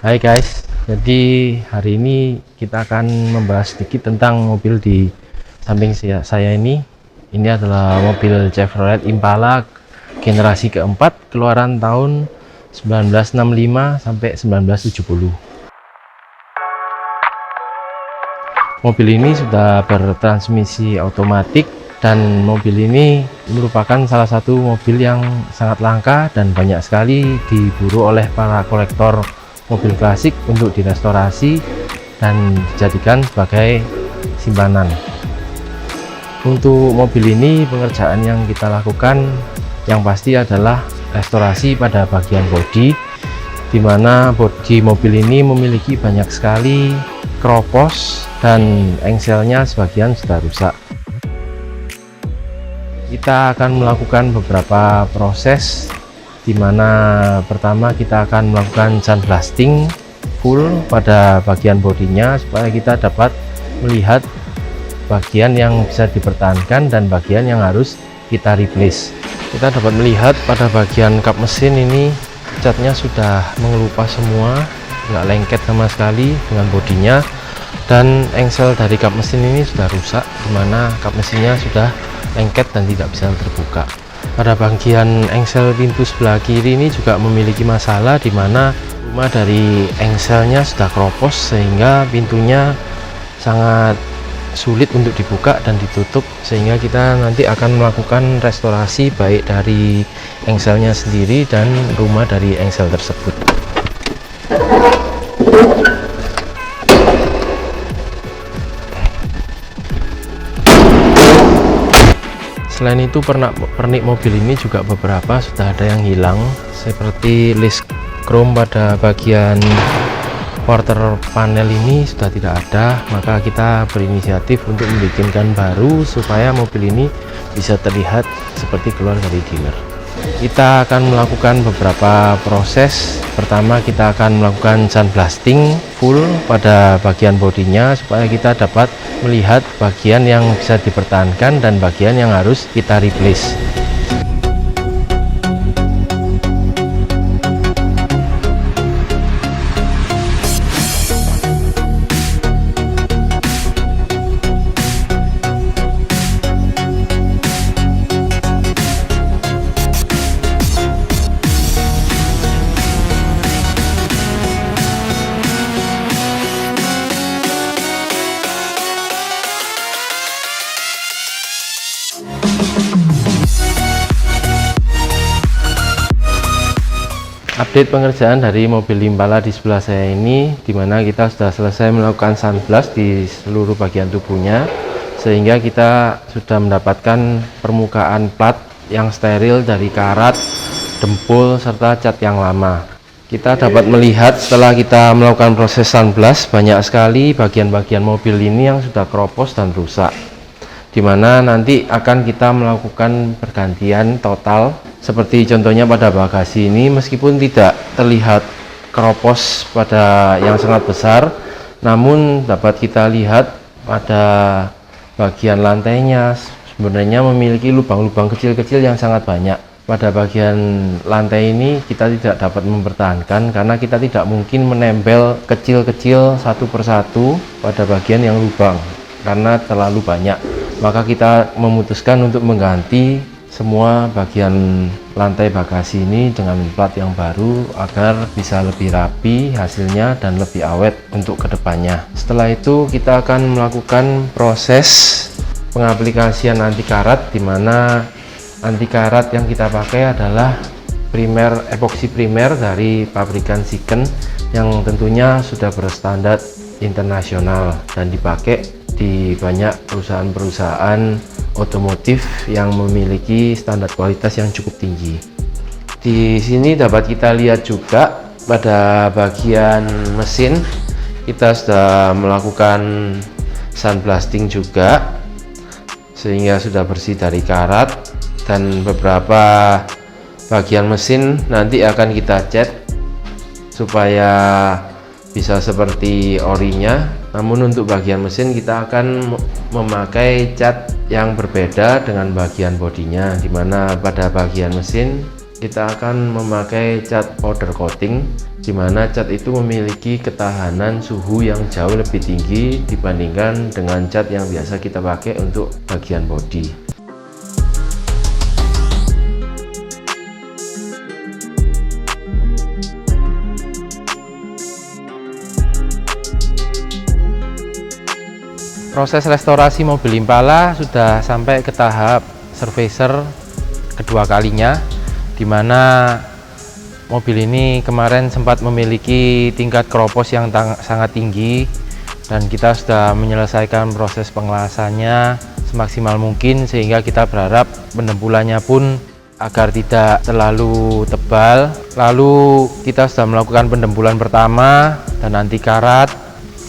Hai guys, jadi hari ini kita akan membahas sedikit tentang mobil di samping saya ini. Ini adalah mobil Chevrolet Impala generasi keempat, keluaran tahun 1965 sampai 1970. Mobil ini sudah bertransmisi otomatik dan mobil ini merupakan salah satu mobil yang sangat langka dan banyak sekali diburu oleh para kolektor mobil klasik untuk direstorasi dan dijadikan sebagai simpanan. Untuk mobil ini pengerjaan yang kita lakukan yang pasti adalah restorasi pada bagian bodi, di mana bodi mobil ini memiliki banyak sekali keropos dan engselnya sebagian sudah rusak. Kita akan melakukan beberapa proses, di mana pertama kita akan melakukan sandblasting full pada bagian bodinya supaya kita dapat melihat bagian yang bisa dipertahankan dan bagian yang harus kita replace. Kita dapat melihat pada bagian kap mesin ini catnya sudah mengelupas semua, nggak lengket sama sekali dengan bodinya, dan engsel dari kap mesin ini sudah rusak, dimana kap mesinnya sudah lengket dan tidak bisa terbuka. Pada bagian engsel pintu sebelah kiri ini juga memiliki masalah, di mana rumah dari engselnya sudah keropos sehingga pintunya sangat sulit untuk dibuka dan ditutup, sehingga kita nanti akan melakukan restorasi baik dari engselnya sendiri dan rumah dari engsel tersebut. Selain itu, pernik mobil ini juga beberapa sudah ada yang hilang, seperti list chrome pada bagian quarter panel ini sudah tidak ada. Maka kita berinisiatif untuk membikinkan baru supaya mobil ini bisa terlihat seperti keluar dari dealer. Kita akan melakukan beberapa proses. Pertama, kita akan melakukan sandblasting full pada bagian bodinya supaya kita dapat melihat bagian yang bisa dipertahankan dan bagian yang harus kita replace. Update pengerjaan dari mobil Impala di sebelah saya ini, dimana kita sudah selesai melakukan sandblast di seluruh bagian tubuhnya, sehingga kita sudah mendapatkan permukaan plat yang steril dari karat, dempul, serta cat yang lama. Kita dapat melihat setelah kita melakukan proses sandblast, banyak sekali bagian-bagian mobil ini yang sudah keropos dan rusak, dimana nanti akan kita melakukan pergantian total. Seperti contohnya pada bagasi ini, meskipun tidak terlihat keropos pada yang sangat besar, namun dapat kita lihat pada bagian lantainya sebenarnya memiliki lubang-lubang kecil-kecil yang sangat banyak. Pada bagian lantai ini kita tidak dapat mempertahankan karena kita tidak mungkin menempel kecil-kecil satu persatu pada bagian yang lubang karena terlalu banyak. Maka kita memutuskan untuk mengganti semua bagian lantai bagasi ini dengan plat yang baru agar bisa lebih rapi hasilnya dan lebih awet untuk kedepannya. Setelah itu kita akan melakukan proses pengaplikasian anti karat, di mana anti karat yang kita pakai adalah epoxy primer dari pabrikan Siken yang tentunya sudah berstandar internasional dan dipakai di banyak perusahaan-perusahaan otomotif yang memiliki standar kualitas yang cukup tinggi. Di sini dapat kita lihat juga pada bagian mesin kita sudah melakukan sandblasting juga, sehingga sudah bersih dari karat, dan beberapa bagian mesin nanti akan kita cat supaya bisa seperti orinya. Namun untuk bagian mesin kita akan memakai cat yang berbeda dengan bagian bodinya, dimana pada bagian mesin kita akan memakai cat powder coating di mana cat itu memiliki ketahanan suhu yang jauh lebih tinggi dibandingkan dengan cat yang biasa kita pakai untuk bagian bodi. Proses restorasi mobil Impala sudah sampai ke tahap servicer kedua kalinya, di mana mobil ini kemarin sempat memiliki tingkat keropos yang sangat tinggi, dan kita sudah menyelesaikan proses pengelasannya semaksimal mungkin, sehingga kita berharap pendempulannya pun agar tidak terlalu tebal. Lalu kita sudah melakukan pendempulan pertama dan anti karat,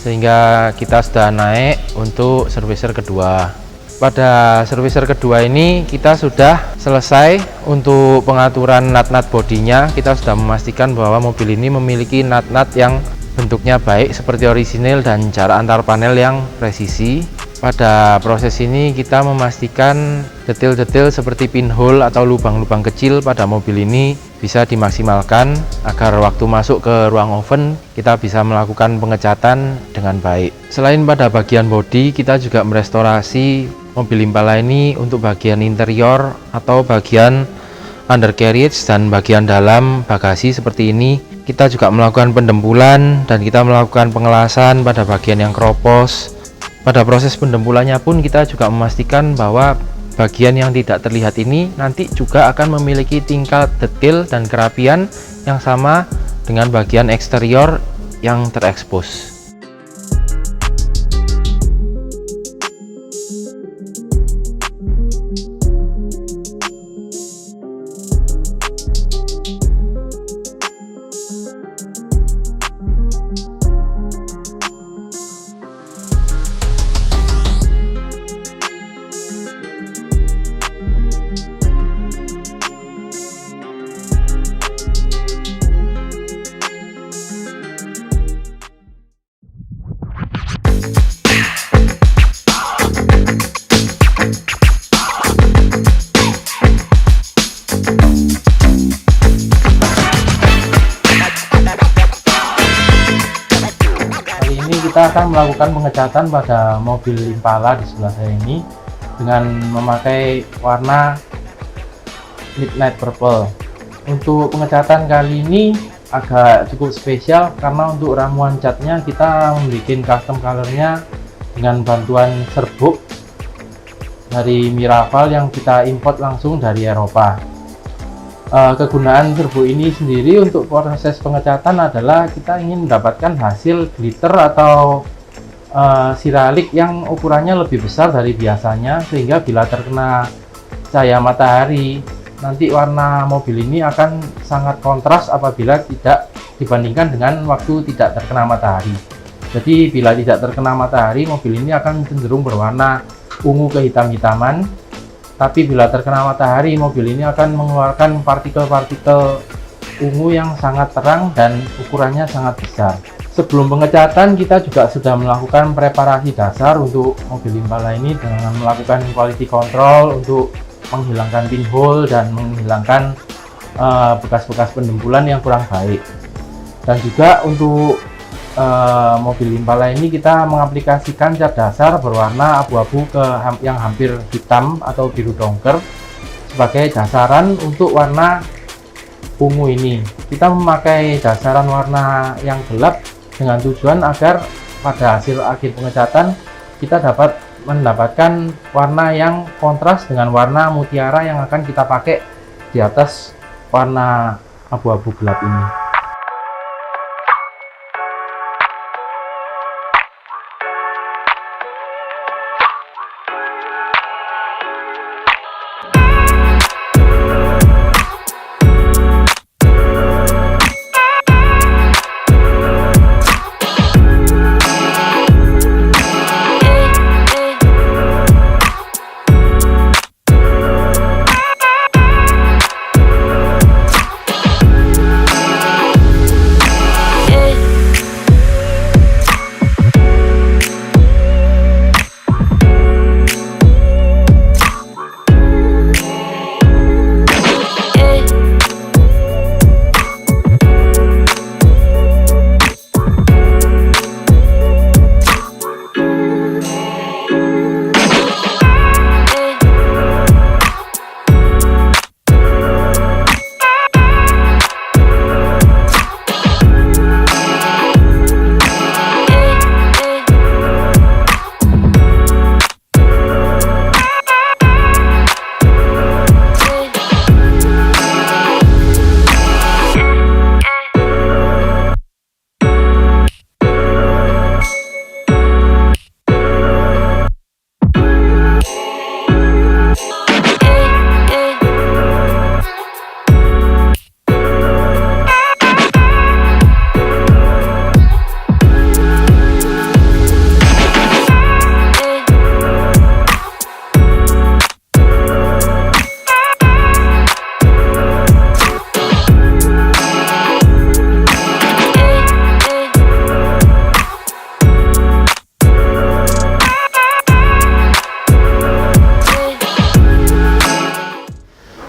sehingga kita sudah naik untuk servicer kedua. Pada servicer kedua ini kita sudah selesai untuk pengaturan nut-nut bodinya. Kita sudah memastikan bahwa mobil ini memiliki nut-nut yang bentuknya baik seperti orisinil dan jarak antar panel yang presisi. Pada proses ini kita memastikan detail-detail seperti pinhole atau lubang-lubang kecil pada mobil ini bisa dimaksimalkan agar waktu masuk ke ruang oven kita bisa melakukan pengecatan dengan baik. Selain pada bagian bodi, kita juga merestorasi mobil Impala ini untuk bagian interior atau bagian undercarriage dan bagian dalam bagasi seperti ini. Kita juga melakukan pendempulan dan kita melakukan pengelasan pada bagian yang keropos. Pada proses pendempulannya pun kita juga memastikan bahwa bagian yang tidak terlihat ini nanti juga akan memiliki tingkat detail dan kerapian yang sama dengan bagian eksterior yang terekspos. Kita akan melakukan pengecatan pada mobil Impala di sebelah saya ini dengan memakai warna midnight purple. Untuk pengecatan kali ini agak cukup spesial karena untuk ramuan catnya kita membuat custom colornya dengan bantuan serbuk dari Miraval yang kita import langsung dari Eropa. Kegunaan serbuk ini sendiri untuk proses pengecatan adalah kita ingin mendapatkan hasil glitter atau siralik yang ukurannya lebih besar dari biasanya, sehingga bila terkena cahaya matahari nanti warna mobil ini akan sangat kontras apabila tidak dibandingkan dengan waktu tidak terkena matahari. Jadi bila tidak terkena matahari, mobil ini akan cenderung berwarna ungu kehitam-hitaman. Tapi bila terkena matahari, mobil ini akan mengeluarkan partikel-partikel ungu yang sangat terang dan ukurannya sangat besar. Sebelum pengecatan, kita juga sudah melakukan preparasi dasar untuk mobil Impala ini dengan melakukan quality control untuk menghilangkan pinhole dan menghilangkan bekas-bekas pendempulan yang kurang baik. Dan juga untuk mobil Impala ini kita mengaplikasikan cat dasar berwarna abu-abu yang hampir hitam atau biru dongker sebagai dasaran untuk warna ungu ini. Kita memakai dasaran warna yang gelap dengan tujuan agar pada hasil akhir pengecatan kita dapat mendapatkan warna yang kontras dengan warna mutiara yang akan kita pakai di atas warna abu-abu gelap ini.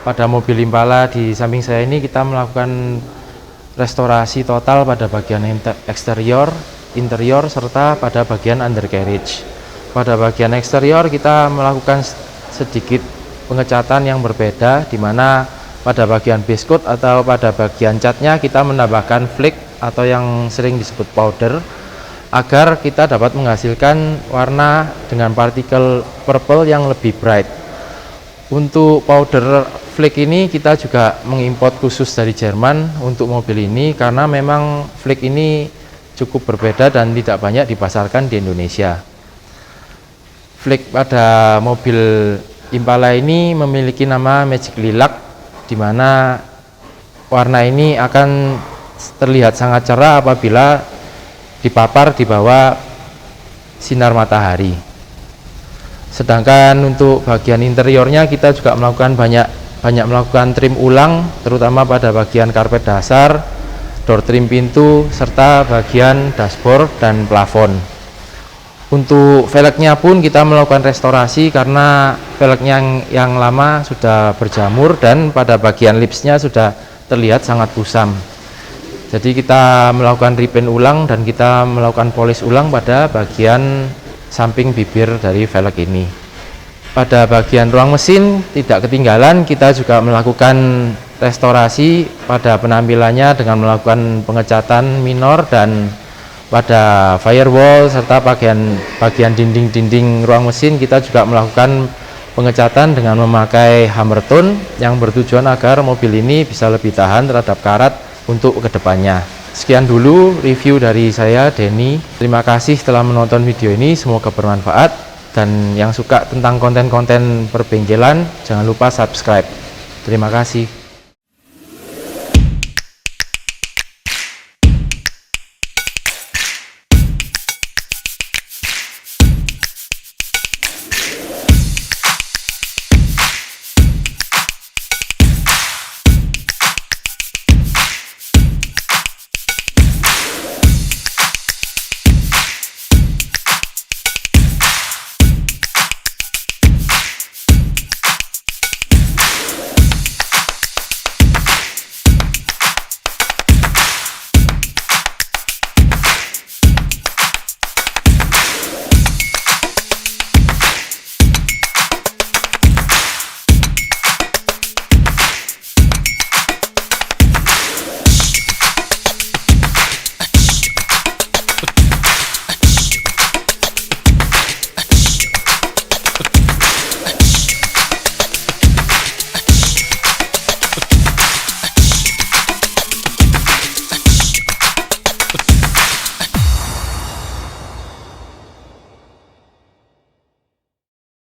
pada mobil Impala di samping saya ini kita melakukan restorasi total pada bagian eksterior, interior, serta pada bagian undercarriage. Pada bagian eksterior kita melakukan sedikit pengecatan yang berbeda, di mana pada bagian base coat atau pada bagian catnya kita menambahkan flake atau yang sering disebut powder, agar kita dapat menghasilkan warna dengan partikel purple yang lebih bright. Untuk powder flake ini kita juga mengimport khusus dari Jerman untuk mobil ini, karena memang flake ini cukup berbeda dan tidak banyak dipasarkan di Indonesia. Flake pada mobil Impala ini memiliki nama Magic Lilac, di mana warna ini akan terlihat sangat cerah apabila dipapar di bawah sinar matahari. Sedangkan untuk bagian interiornya kita juga melakukan banyak melakukan trim ulang, terutama pada bagian karpet dasar, door trim pintu, serta bagian dashboard dan plafon. Untuk velgnya pun kita melakukan restorasi karena velgnya yang lama sudah berjamur dan pada bagian lipsnya sudah terlihat sangat kusam. Jadi kita melakukan repaint ulang dan kita melakukan polish ulang pada bagian samping bibir dari velg ini. Pada bagian ruang mesin tidak ketinggalan, kita juga melakukan restorasi pada penampilannya dengan melakukan pengecatan minor, dan pada firewall serta bagian dinding-dinding ruang mesin kita juga melakukan pengecatan dengan memakai hammer tone yang bertujuan agar mobil ini bisa lebih tahan terhadap karat untuk kedepannya. Sekian dulu review dari saya, Denny. Terima kasih telah menonton video ini, semoga bermanfaat. Dan yang suka tentang konten-konten perbengkelan, jangan lupa subscribe. Terima kasih.